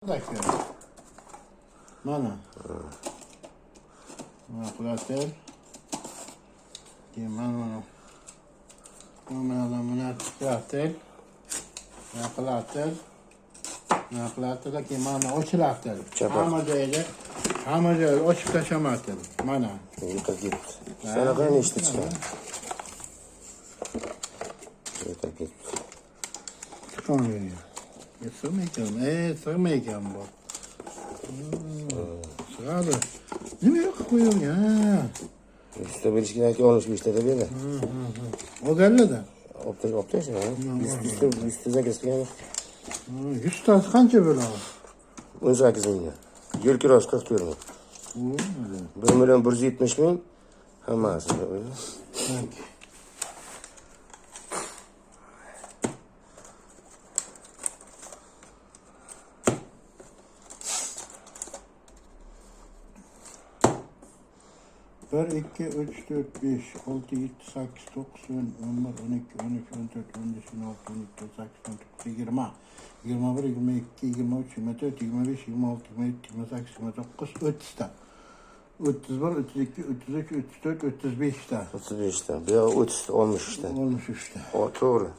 Dakika. Mana. Mana qilater. Keyin mana mana qilater. Mana qilater. Mana qilater keyin mana ochilater. Hamma joyda ochib tashlamater. Mana. Yiqilib ketdi. Sanaqa nechta chiqadi? Yiqilib ketdi. Chiqolmaydi. Sig'may ekan bu. Sig'adi. Nima yoqib qo'ygan? Usta bo'lish kerak, olish ishlarda berdi. Olganlarda. Olib tashladi. 108 qilgan. 100 tasi qancha bo'ladi? 18 ming. Yil kirosi 44 ming. 1.170.000 hammasi. Bir, ikki, uch, to'rt, besh, olti, yetti, sakkiz, to'qqiz, 10, 11, 12, 13, 14, 15, 16, 17, 18, 19, 20, 21, 22, 23, 24, 25, 26, 27, 28, 29, 30 ta. 31, 32, 33, 34, 35 ta. 35 ta. Bu yoq 30 ta, 63 ta. 63 ta. To'g'ri.